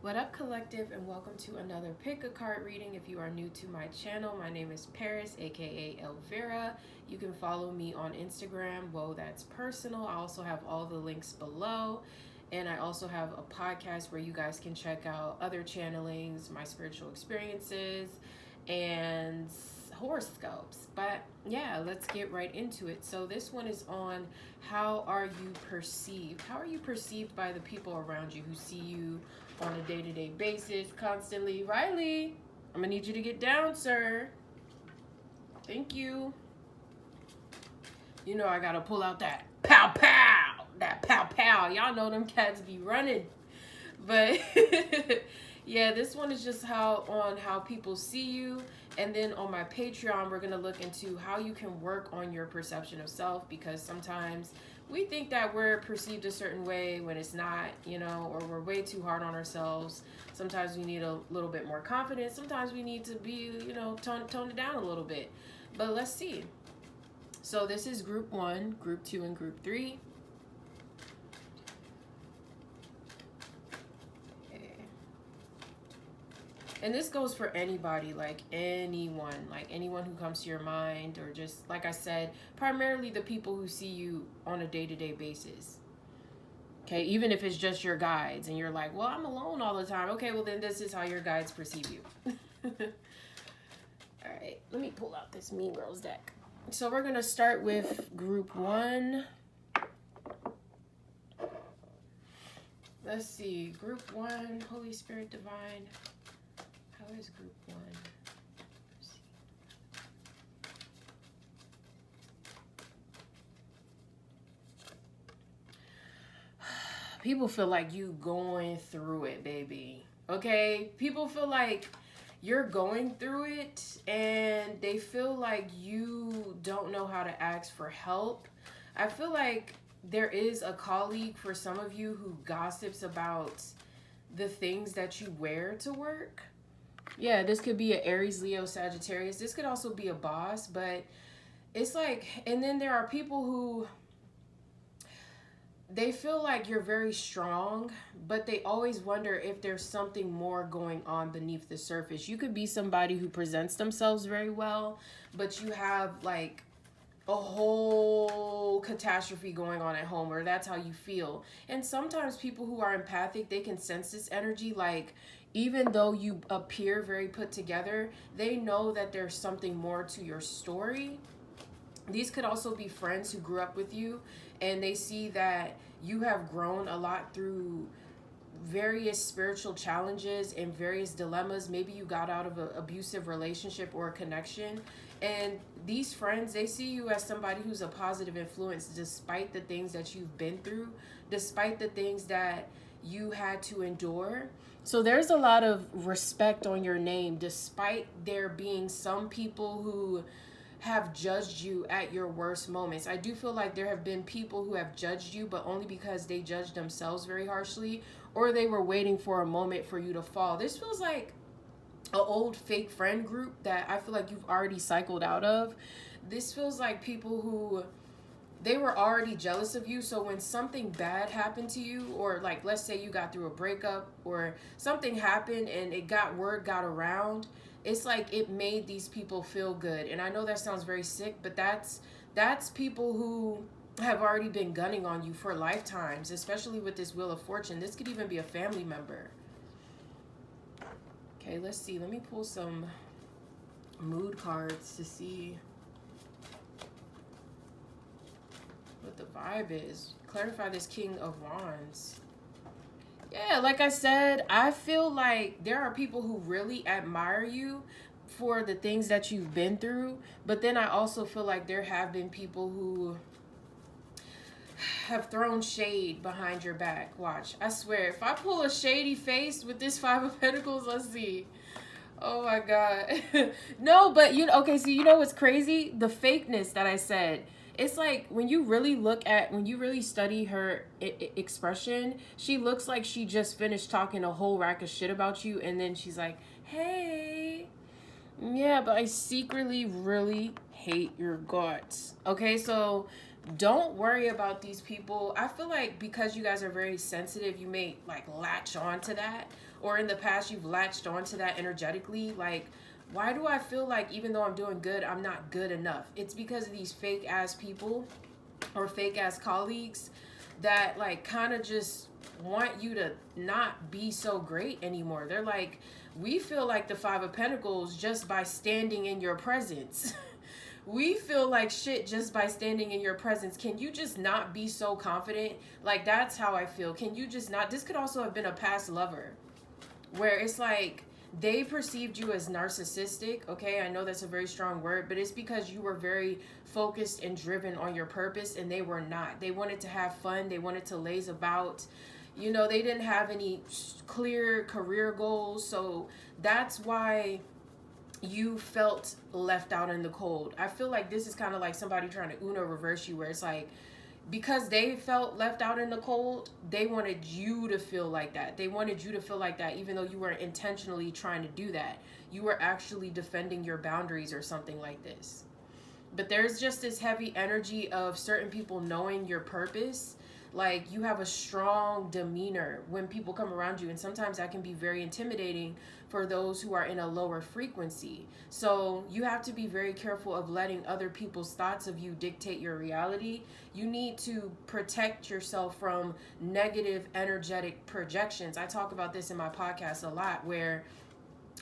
What up, collective, and welcome to another pick a card reading. If you are new to my channel, my name is Paris, aka Elvira. You can follow me on Instagram. Whoa, that's personal. I also have all the links below, and I also have a podcast where you guys can check out other channelings, my spiritual experiences, and horoscopes. But yeah, let's get right into it. So this one is on how are you perceived? How are you perceived by the people around you who see you on a day-to-day basis, constantly? Riley, I'm gonna need you to get down, sir. Thank you. You know I gotta pull out that pow pow, that pow pow. Y'all know them cats be running. But yeah, this one is just how people see you. And then on my Patreon, we're gonna look into how you can work on your perception of self, because sometimes we think that we're perceived a certain way when it's not, or we're way too hard on ourselves. Sometimes we need a little bit more confidence. Sometimes we need to be, tone it down a little bit. But let's see. So this is group 1, group 2, and group 3. And this goes for anybody, like anyone who comes to your mind, or just, like I said, primarily the people who see you on a day-to-day basis. Okay, even if it's just your guides and you're like, well, I'm alone all the time. Okay, well, then this is how your guides perceive you. All right, let me pull out this Mean Girls deck. So we're going to start with group 1. Let's see, group 1, Holy Spirit Divine. How is group 1? People feel like you going through it, baby. Okay? People feel like you're going through it, and they feel like you don't know how to ask for help. I feel like there is a colleague for some of you who gossips about the things that you wear to work. Yeah, this could be an Aries, Leo, Sagittarius. This could also be a boss, but it's like, and then there are people who, they feel like you're very strong, but they always wonder if there's something more going on beneath the surface. You could be somebody who presents themselves very well, but you have like a whole catastrophe going on at home, or that's how you feel. And sometimes people who are empathic, they can sense this energy. Like, even though you appear very put together, they know that there's something more to your story. These could also be friends who grew up with you, and they see that you have grown a lot through various spiritual challenges and various dilemmas. Maybe you got out of an abusive relationship or a connection, and these friends, they see you as somebody who's a positive influence despite the things that you've been through, despite the things that you had to endure. So there's a lot of respect on your name, despite there being some people who have judged you at your worst moments. I do feel like there have been people who have judged you, but only because they judged themselves very harshly, or they were waiting for a moment for you to fall. This feels like an old fake friend group that I feel like you've already cycled out of. This feels like people who, they were already jealous of you. So when something bad happened to you, or like, let's say you got through a breakup or something happened and word got around, it's like it made these people feel good. And I know that sounds very sick, but that's people who have already been gunning on you for lifetimes, especially with this Wheel of Fortune. This could even be a family member. Okay, let's see. Let me pull some mood cards to see what the vibe is. Clarify this King of Wands. Yeah, like I said, I feel like there are people who really admire you for the things that you've been through. But then I also feel like there have been people who have thrown shade behind your back. Watch. I swear, if I pull a shady face with this Five of Pentacles, let's see. Oh my God. No, but okay, so you know what's crazy? The fakeness that I said. It's like when you really study her expression, she looks like she just finished talking a whole rack of shit about you, and then she's like, hey, yeah, but I secretly really hate your guts. Okay, so don't worry about these people. I feel like because you guys are very sensitive, you may like latch on to that, or in the past you've latched onto that energetically. Like, why do I feel like even though I'm doing good, I'm not good enough? It's because of these fake ass people or fake ass colleagues that like kind of just want you to not be so great anymore. They're like, we feel like the Five of Pentacles just by standing in your presence. We feel like shit just by standing in your presence. Can you just not be so confident? Like, that's how I feel. Can you just not? This could also have been a past lover where it's like they perceived you as narcissistic. Okay, I know that's a very strong word, but it's because you were very focused and driven on your purpose, and they were not. They wanted to have fun. They wanted to laze about. You know, they didn't have any clear career goals. So that's why you felt left out in the cold. I feel like this is kind of like somebody trying to Uno reverse you, where it's like, because they felt left out in the cold, they wanted you to feel like that. They wanted you to feel like that, even though you weren't intentionally trying to do that. You were actually defending your boundaries or something like this. But there's just this heavy energy of certain people knowing your purpose. Like, you have a strong demeanor when people come around you, and sometimes that can be very intimidating for those who are in a lower frequency. So you have to be very careful of letting other people's thoughts of you dictate your reality. You need to protect yourself from negative energetic projections. I talk about this in my podcast a lot, where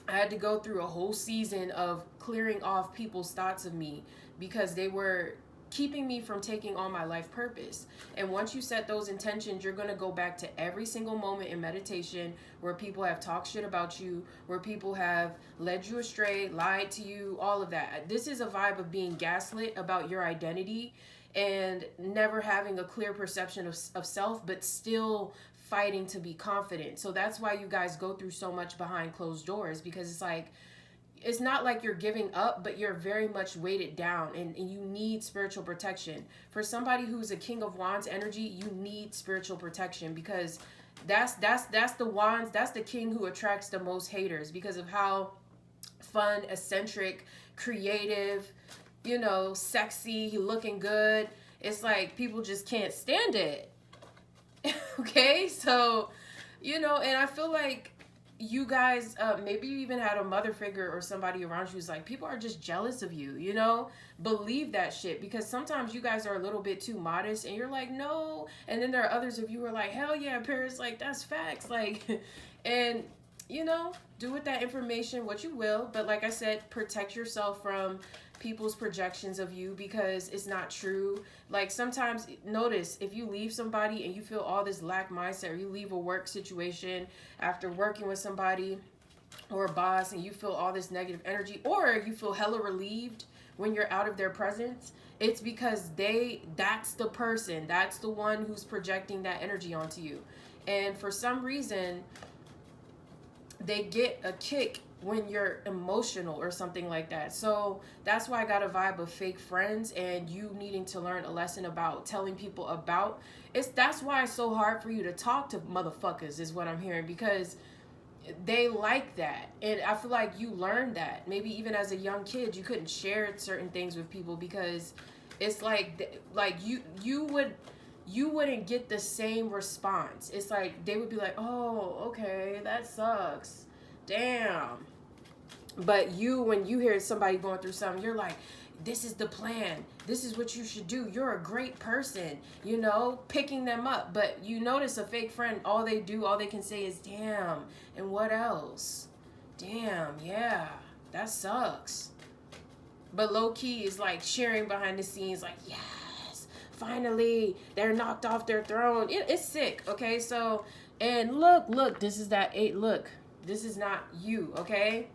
I had to go through a whole season of clearing off people's thoughts of me because they were keeping me from taking on my life purpose. And once you set those intentions, you're going to go back to every single moment in meditation where people have talked shit about you, where people have led you astray, lied to you, all of that. This is a vibe of being gaslit about your identity and never having a clear perception of self, but still fighting to be confident. So that's why you guys go through so much behind closed doors, because it's like, it's not like you're giving up, but you're very much weighted down, and you need spiritual protection. For somebody who's a King of Wands energy, you need spiritual protection, because that's the Wands, that's the king who attracts the most haters because of how fun, eccentric, creative, you know, sexy, looking good. It's like people just can't stand it. Okay, so, you know, and I feel like you guys, maybe you even had a mother figure or somebody around you who's like, people are just jealous of you, you know? Believe that shit, because sometimes you guys are a little bit too modest and you're like, no. And then there are others of you who are like, hell yeah, Paris, like, that's facts. Like, and, you know, do with that information what you will. But like I said, protect yourself from people's projections of you, because it's not true. Like, sometimes, notice, if you leave somebody and you feel all this lack mindset, or you leave a work situation after working with somebody or a boss and you feel all this negative energy, or you feel hella relieved when you're out of their presence, it's because that's the person, that's the one who's projecting that energy onto you. And for some reason, they get a kick when you're emotional or something like that. So that's why I got a vibe of fake friends and you needing to learn a lesson about telling people about. That's why it's so hard for you to talk to motherfuckers, is what I'm hearing, because they like that. And I feel like you learned that. Maybe even as a young kid, you couldn't share certain things with people because it's like you wouldn't get the same response. It's like they would be like, oh, okay, that sucks. Damn. But when you hear somebody going through something, you're like, this is the plan. This is what you should do. You're a great person, you know, picking them up. But you notice a fake friend, all they can say is, damn. And what else? Damn, yeah, that sucks. But low key is like cheering behind the scenes, like, yes, finally, they're knocked off their throne. It's sick, okay? So, and look, this is that 8. Look, this is not you, okay?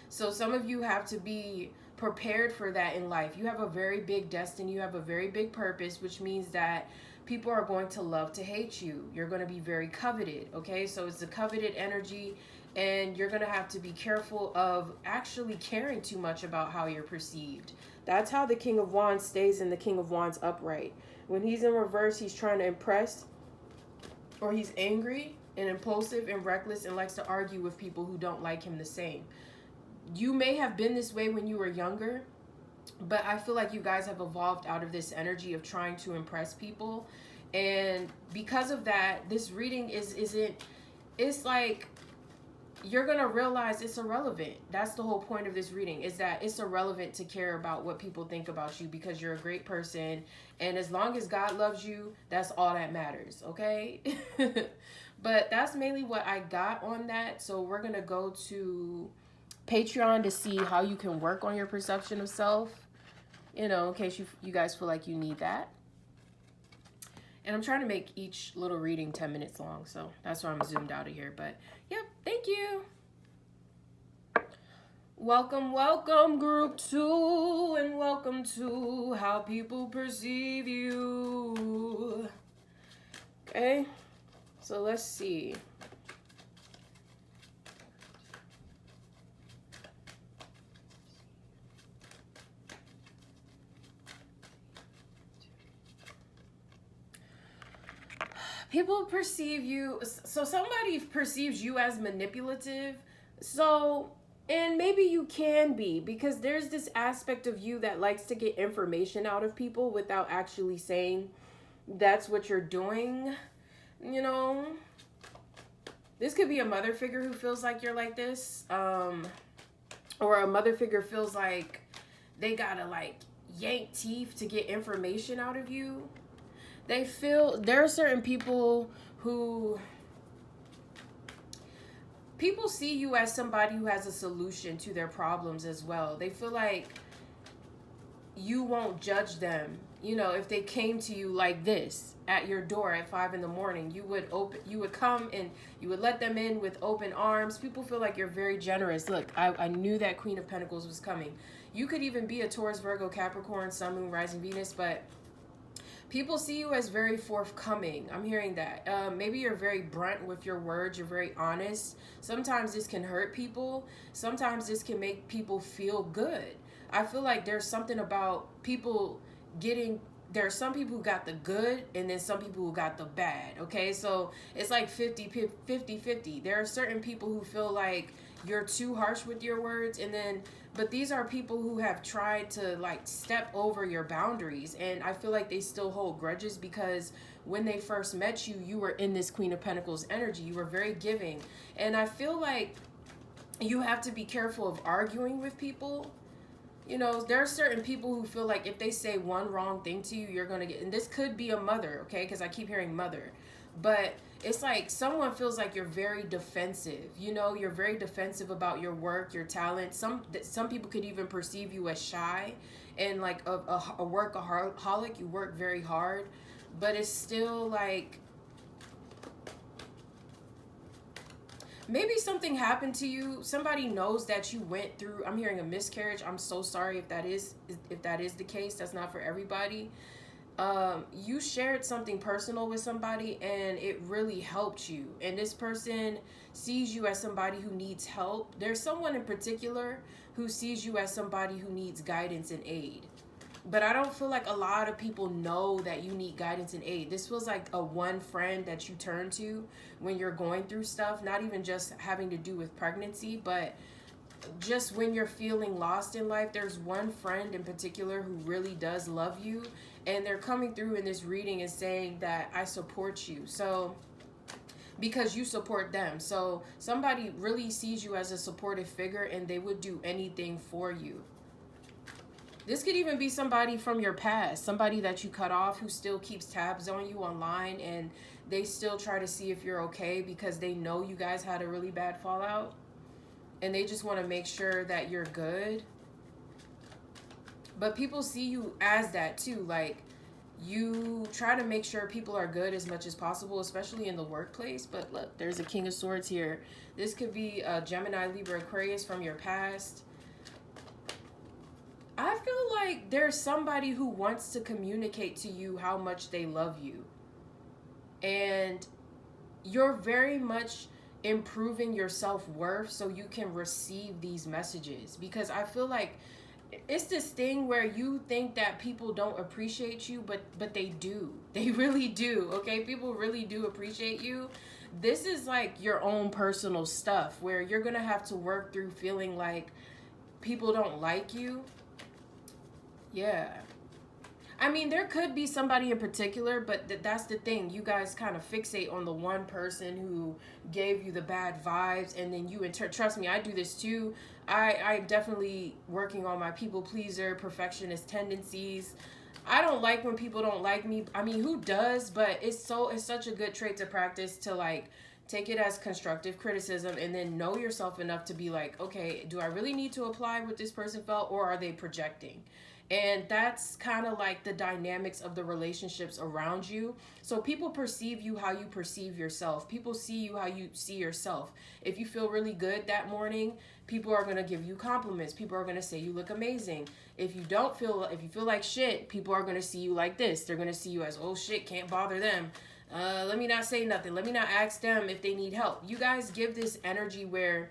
So some of you have to be prepared for that in life. You have a very big destiny. You have a very big purpose, which means that people are going to love to hate you. You're going to be very coveted, okay? So it's a coveted energy, and you're going to have to be careful of actually caring too much about how you're perceived. That's how the King of Wands stays in the King of Wands upright. When he's in reverse, he's trying to impress, or he's angry and impulsive and reckless and likes to argue with people who don't like him the same. You may have been this way when you were younger, But I feel like you guys have evolved out of this energy of trying to impress people. And because of that, this reading isn't, it's like you're gonna realize it's irrelevant. That's the whole point of this reading, is that it's irrelevant to care about what people think about you, because you're a great person, and as long as God loves you, that's all that matters, okay? But that's mainly what I got on that. So we're gonna go to Patreon to see how you can work on your perception of self, in case you guys feel like you need that. And I'm trying to make each little reading 10 minutes long, so that's why I'm zoomed out of here. But, yep, thank you. Welcome, welcome, group 2, and welcome to How People Perceive You. Okay, so let's see. People perceive you, so somebody perceives you as manipulative. So, and maybe you can be, because there's this aspect of you that likes to get information out of people without actually saying that's what you're doing. This could be a mother figure who feels like you're like this, or a mother figure feels like they gotta like yank teeth to get information out of you. They feel, there are certain people who, people see you as somebody who has a solution to their problems as well. They feel like you won't judge them. If they came to you like this at your door at 5 a.m, you would come and you would let them in with open arms. People feel like you're very generous. Look, I knew that Queen of Pentacles was coming. You could even be a Taurus, Virgo, Capricorn, Sun, Moon, Rising, Venus, but people see you as very forthcoming. I'm hearing that. Maybe you're very blunt with your words. You're very honest. Sometimes this can hurt people. Sometimes this can make people feel good. I feel like there's something about people getting, there are some people who got the good and then some people who got the bad, okay? So it's like 50-50. There are certain people who feel like you're too harsh with your words, and then, but these are people who have tried to like step over your boundaries, and I feel like they still hold grudges because when they first met you, you were in this Queen of Pentacles energy. You were very giving, and I feel like you have to be careful of arguing with people. There are certain people who feel like if they say one wrong thing to you, you're going to get, and this could be a mother, okay? Because I keep hearing mother. But it's like someone feels like you're very defensive. You're very defensive about your work, your talent. Some people could even perceive you as shy and like a workaholic. You work very hard, but it's still like, maybe something happened to you. Somebody knows that you went through, I'm hearing a miscarriage. I'm so sorry if that is the case. That's not for everybody. You shared something personal with somebody and it really helped you. And this person sees you as somebody who needs help. There's someone in particular who sees you as somebody who needs guidance and aid. But I don't feel like a lot of people know that you need guidance and aid. This feels like a one friend that you turn to when you're going through stuff, not even just having to do with pregnancy, but just when you're feeling lost in life. There's one friend in particular who really does love you, and they're coming through in this reading and saying that I support you. So, because you support them. So somebody really sees you as a supportive figure and they would do anything for you. This could even be somebody from your past, somebody that you cut off who still keeps tabs on you online, and they still try to see if you're okay because they know you guys had a really bad fallout and they just want to make sure that you're good. But people see you as that too. Like, you try to make sure people are good as much as possible, especially in the workplace. But look, there's a King of Swords here. This could be a Gemini, Libra, Aquarius from your past. I feel like there's somebody who wants to communicate to you how much they love you. And you're very much improving your self-worth so you can receive these messages. Because I feel like it's this thing where you think that people don't appreciate you, but they do. They really do, okay? People really do appreciate you. This is like your own personal stuff where you're going to have to work through feeling like people don't like you. Yeah. I mean, there could be somebody in particular, but that's the thing. You guys kind of fixate on the one person who gave you the bad vibes, and then you trust me, I do this too. I'm definitely working on my people pleaser, perfectionist tendencies. I don't like when people don't like me. I mean, who does? But it's such a good trait to practice, to like take it as constructive criticism and then know yourself enough to be like, okay, do I really need to apply what this person felt, or are they projecting? And that's kind of like the dynamics of the relationships around you. So people perceive you how you perceive yourself. People see you how you see yourself. If you feel really good that morning, people are going to give you compliments. People are going to say you look amazing. If you feel like shit, people are going to see you like this. They're going to see you as, oh shit, can't bother them. Let me not say nothing. Let me not ask them if they need help. You guys give this energy where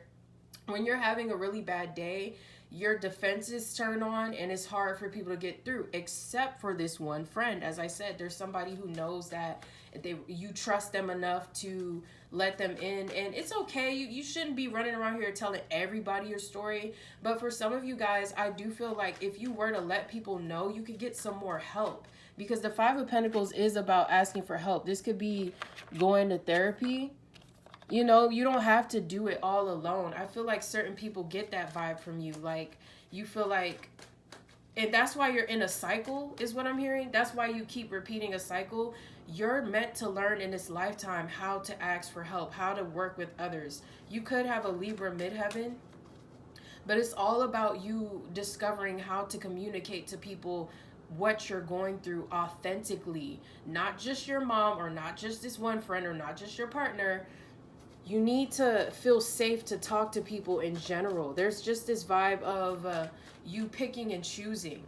when you're having a really bad day, your defenses turn on and it's hard for people to get through, except for this one friend. As I said, there's somebody who knows that you trust them enough to let them in, and it's okay. You shouldn't be running around here telling everybody your story, but for some of you guys, I do feel like if you were to let people know, you could get some more help, because the Five of Pentacles is about asking for help. This could be going to therapy. You know, you don't have to do it all alone. I feel like certain people get that vibe from you. Like, you feel like, and that's why you're in a cycle, is what I'm hearing. That's why you keep repeating a cycle. You're meant to learn in this lifetime how to ask for help, how to work with others. You could have a Libra midheaven, but it's all about you discovering how to communicate to people what you're going through authentically. Not just your mom, or not just this one friend, or not just your partner. You need to feel safe to talk to people in general. There's just this vibe of you picking and choosing,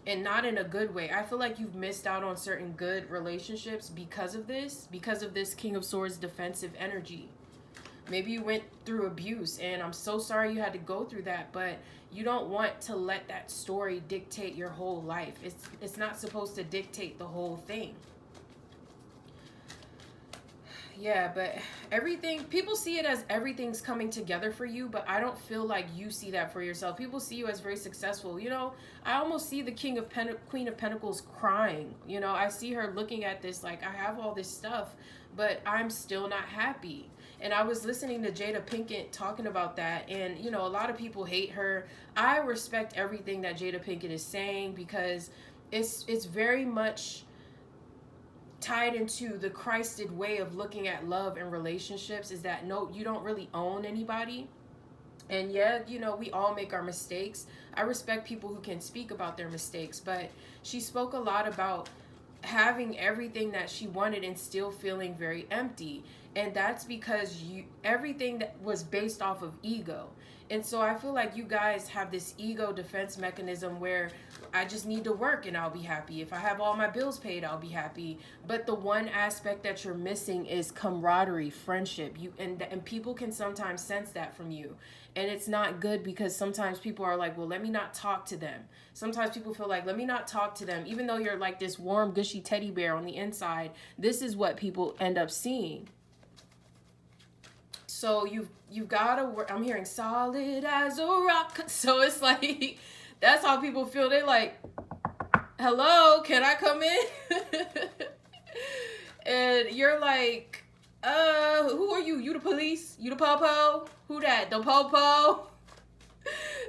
and not in a good way. I feel like you've missed out on certain good relationships because of this King of Swords defensive energy. Maybe you went through abuse, and I'm so sorry you had to go through that, but you don't want to let that story dictate your whole life. It's not supposed to dictate the whole thing. Yeah, but everything, people see it as everything's coming together for you, but I don't feel like you see that for yourself. People see you as very successful. You know, I almost see the Queen of Pentacles crying. You know, I see her looking at this like, I have all this stuff, but I'm still not happy. And I was listening to Jada Pinkett talking about that, and you know, a lot of people hate her. I respect everything that Jada Pinkett is saying, because it's very much tied into the Christed way of looking at love and relationships, is that no, you don't really own anybody. And yeah, you know, we all make our mistakes. I respect people who can speak about their mistakes, but she spoke a lot about having everything that she wanted and still feeling very empty. And that's because everything that was based off of ego. And so I feel like you guys have this ego defense mechanism where I just need to work and I'll be happy. If I have all my bills paid, I'll be happy. But the one aspect that you're missing is camaraderie, friendship. And people can sometimes sense that from you. And it's not good, because sometimes people are like, well, let me not talk to them. Sometimes people feel like, let me not talk to them. Even though you're like this warm, gushy teddy bear on the inside, this is what people end up seeing. So you've got to work. I'm hearing solid as a rock. So it's like, that's how people feel. They're like, hello, can I come in? And you're like, who are you? You the police? You the po-po? Who that? The po-po?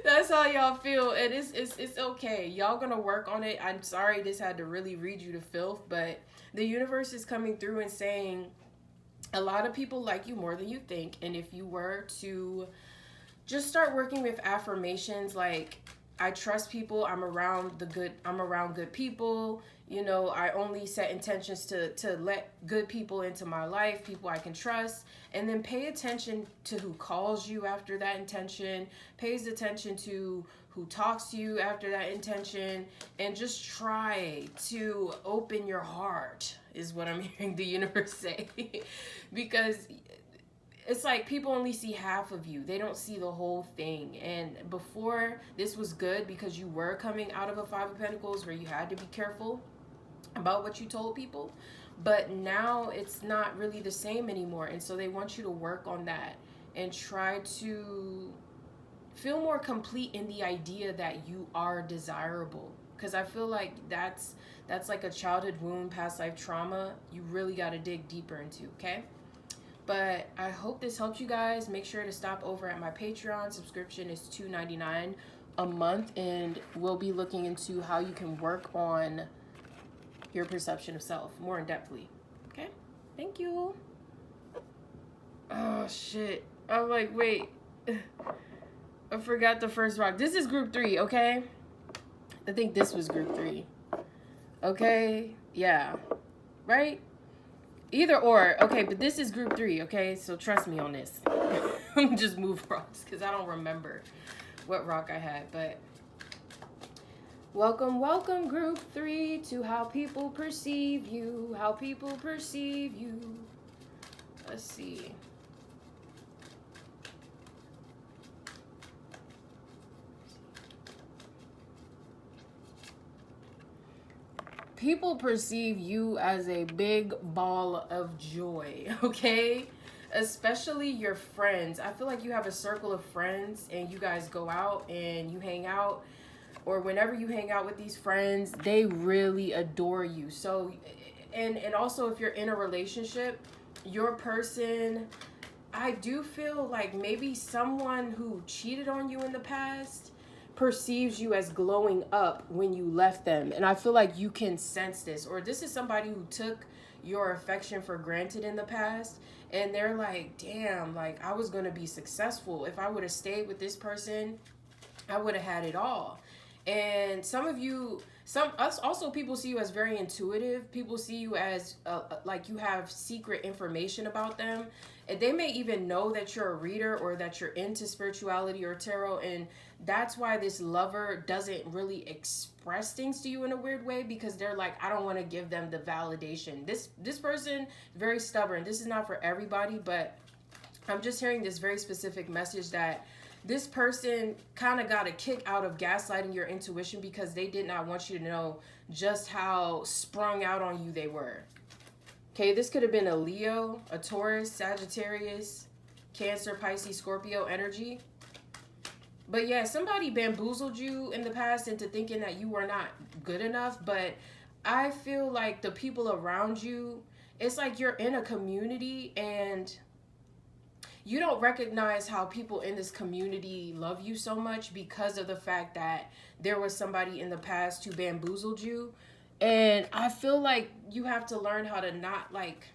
That's how y'all feel. And it's okay. Y'all gonna work on it. I'm sorry this had to really read you to filth, but the universe is coming through and saying, a lot of people like you more than you think. And if you were to just start working with affirmations like, I trust people, I'm around good people, you know, I only set intentions to let good people into my life, people I can trust, and then pay attention to who calls you after that intention, pays attention to who talks to you after that intention, and just try to open your heart, is what I'm hearing the universe say. Because it's like people only see half of you. They don't see the whole thing. And before, this was good because you were coming out of a Five of Pentacles where you had to be careful about what you told people. But now it's not really the same anymore. And so they want you to work on that and try to feel more complete in the idea that you are desirable. Because I feel like that's like a childhood wound, past life trauma. You really got to dig deeper into, okay? But I hope this helps you guys. Make sure to stop over at my Patreon. Subscription is $2.99 a month, and we'll be looking into how you can work on your perception of self more in depthly. Okay? Thank you. Oh, shit. I'm like, wait. I forgot the first rock. This is group 3, okay? I think this was group 3. Okay? Yeah. Right? Either or. Okay, but this is group 3, okay? So trust me on this. I'm just move rocks because I don't remember what rock I had, but welcome group 3 to how people perceive you. How people perceive you. Let's see. People perceive you as a big ball of joy, okay? Especially your friends. I feel like you have a circle of friends and you guys go out and you hang out, or whenever you hang out with these friends, they really adore you. So, and also if you're in a relationship, your person, I do feel like maybe someone who cheated on you in the past perceives you as glowing up when you left them. And I feel like you can sense this, or this is somebody who took your affection for granted in the past, and they're like, damn, like I was going to be successful. If I would have stayed with this person, I would have had it all. And some of you, also people see you as very intuitive. People see you as like you have secret information about them. And they may even know that you're a reader or that you're into spirituality or tarot. And that's why this lover doesn't really express things to you in a weird way, because they're like, I don't want to give them the validation. This person, very stubborn. This is not for everybody, but I'm just hearing this very specific message that this person kind of got a kick out of gaslighting your intuition because they did not want you to know just how sprung out on you they were. Okay, this could have been a Leo, a Taurus, Sagittarius, Cancer, Pisces, Scorpio energy. But yeah, somebody bamboozled you in the past into thinking that you were not good enough. But I feel like the people around you, it's like you're in a community and you don't recognize how people in this community love you so much because of the fact that there was somebody in the past who bamboozled you. And I feel like you have to learn how to not like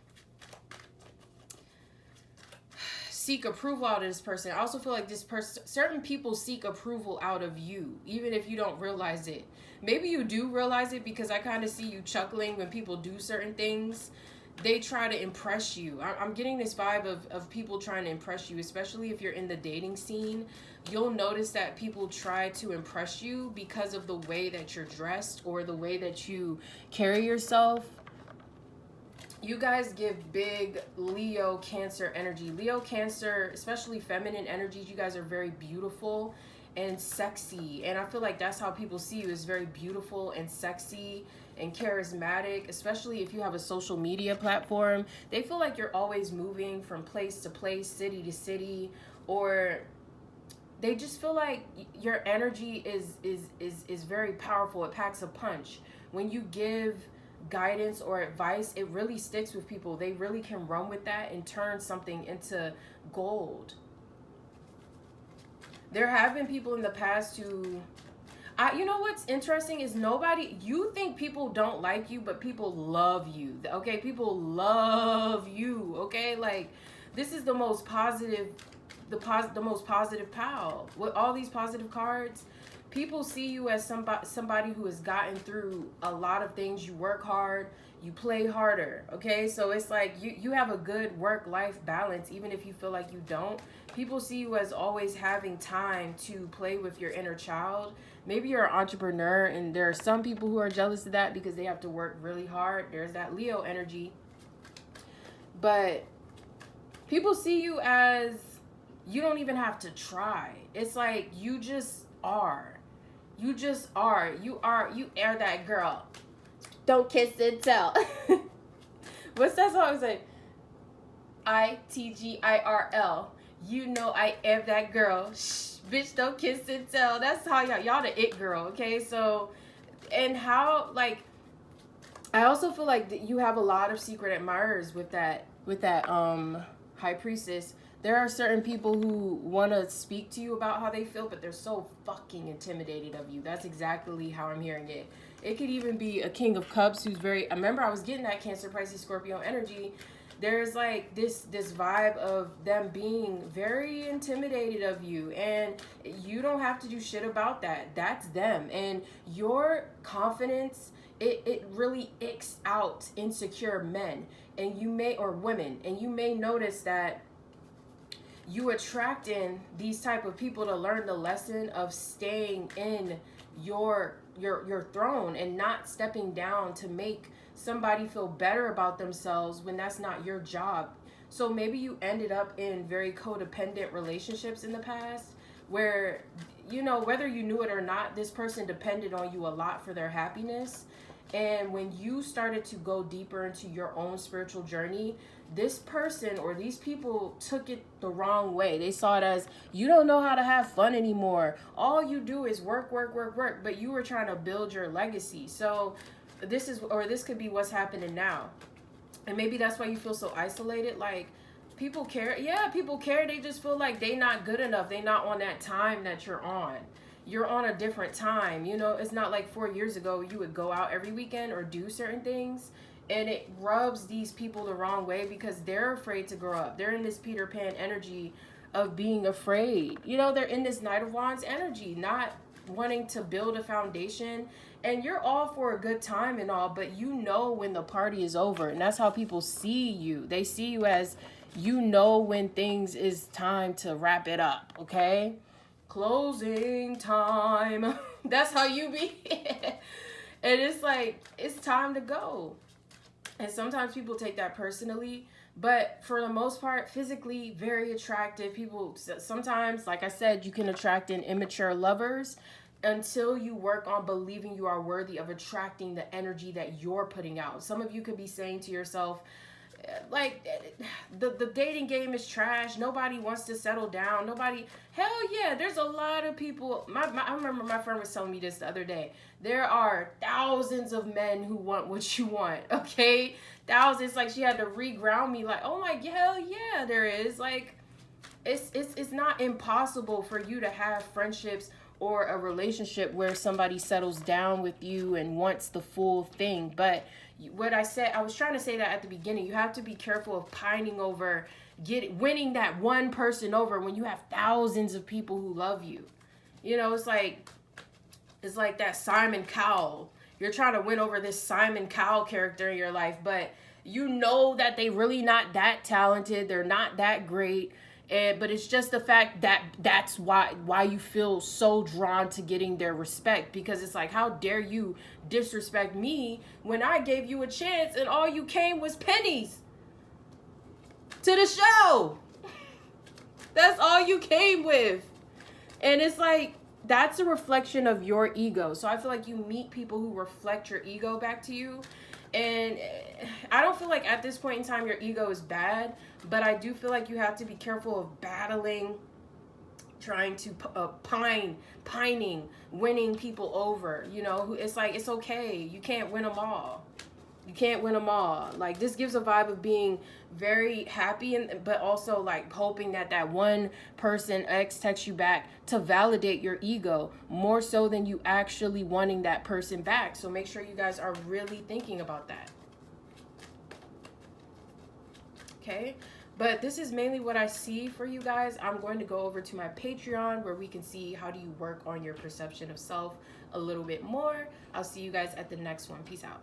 seek approval out of this person. I also feel like this person, certain people seek approval out of you, even if you don't realize it. Maybe you do realize it, because I kind of see you chuckling when people do certain things. They try to impress you. I'm getting this vibe of people trying to impress you, especially if you're in the dating scene. You'll notice that people try to impress you because of the way that you're dressed or the way that you carry yourself. You guys give big Leo, Cancer energy. Leo, Cancer, especially feminine energies, you guys are very beautiful and sexy. And I feel like that's how people see you, is very beautiful and sexy and charismatic, especially if you have a social media platform. They feel like you're always moving from place to place, city to city, or they just feel like your energy is very powerful. It packs a punch. When you give guidance or advice, it really sticks with people. They really can run with that and turn something into gold. There have been people in the past who, you know what's interesting is you think people don't like you, but people love you, okay? People love you, okay? Like, this is the most positive, the most positive pal. With all these positive cards, people see you as somebody who has gotten through a lot of things. You work hard, you play harder, okay? So it's like you have a good work-life balance, even if you feel like you don't. People see you as always having time to play with your inner child. Maybe you're an entrepreneur, and there are some people who are jealous of that because they have to work really hard. There's that Leo energy. But people see you as, you don't even have to try. It's like you just are. You just are. You are that girl. Don't kiss and tell. What's that song say? ITGIRL. You know I am that girl. Shh. Bitch, don't kiss and tell. That's how y'all the it girl, okay? So, and how, like, I also feel like that you have a lot of secret admirers with that high priestess. There are certain people who want to speak to you about how they feel, but they're so fucking intimidated of you. That's exactly how I'm hearing it. It could even be a king of cups who's very, I remember I was getting that Cancer, Pisces, Scorpio energy. There's like this vibe of them being very intimidated of you, and you don't have to do shit about that. That's them. And your confidence, it really icks out insecure men and you may, or women, and you may notice that you attract in these type of people to learn the lesson of staying in your throne and not stepping down to make somebody feel better about themselves when that's not your job. So maybe you ended up in very codependent relationships in the past where, you know, whether you knew it or not, this person depended on you a lot for their happiness. And when you started to go deeper into your own spiritual journey, this person or these people took it the wrong way. They saw it as, you don't know how to have fun anymore. All you do is work, work, work, work. But you were trying to build your legacy. So this could be what's happening now. And maybe that's why you feel so isolated. Like, people care. Yeah, people care. They just feel like they not good enough. They not on that time that you're on. You're on a different time. You know, it's not like 4 years ago you would go out every weekend or do certain things. And it rubs these people the wrong way because they're afraid to grow up. They're in this Peter Pan energy of being afraid. You know, they're in this Knight of Wands energy, not wanting to build a foundation. And you're all for a good time and all, but you know when the party is over. And that's how people see you. They see you as, you know, when things is time to wrap it up, okay? Closing time. That's how you be. And it's like, it's time to go. And sometimes people take that personally, but for the most part, physically very attractive people. Sometimes, like I said, you can attract in immature lovers until you work on believing you are worthy of attracting the energy that you're putting out. Some of you could be saying to yourself, like, the dating game is trash. Nobody wants to settle down. Nobody. Hell yeah, there's a lot of people. I remember my friend was telling me this the other day. There are thousands of men who want what you want. Okay, thousands. Like, she had to re-ground me. Like, oh my, hell yeah, there is. Like, it's not impossible for you to have friendships or a relationship where somebody settles down with you and wants the full thing. But what I said, I was trying to say that at the beginning, you have to be careful of pining over winning that one person over when you have thousands of people who love you. You know, it's like that Simon Cowell. You're trying to win over this Simon Cowell character in your life, but you know that they really not that talented. They're not that great. But it's just the fact that that's why you feel so drawn to getting their respect, because it's like, how dare you disrespect me when I gave you a chance and all you came was pennies to the show. That's all you came with. And it's like, that's a reflection of your ego. So I feel like you meet people who reflect your ego back to you. And I don't feel like at this point in time your ego is bad, but I do feel like you have to be careful of battling, trying to pining, winning people over. You know, it's like, it's okay. You can't win them all. You can't win them all. Like, this gives a vibe of being very happy, but also like hoping that one person X texts you back to validate your ego more so than you actually wanting that person back. So make sure you guys are really thinking about that. Okay, but this is mainly what I see for you guys. I'm going to go over to my Patreon where we can see how do you work on your perception of self a little bit more. I'll see you guys at the next one. Peace out.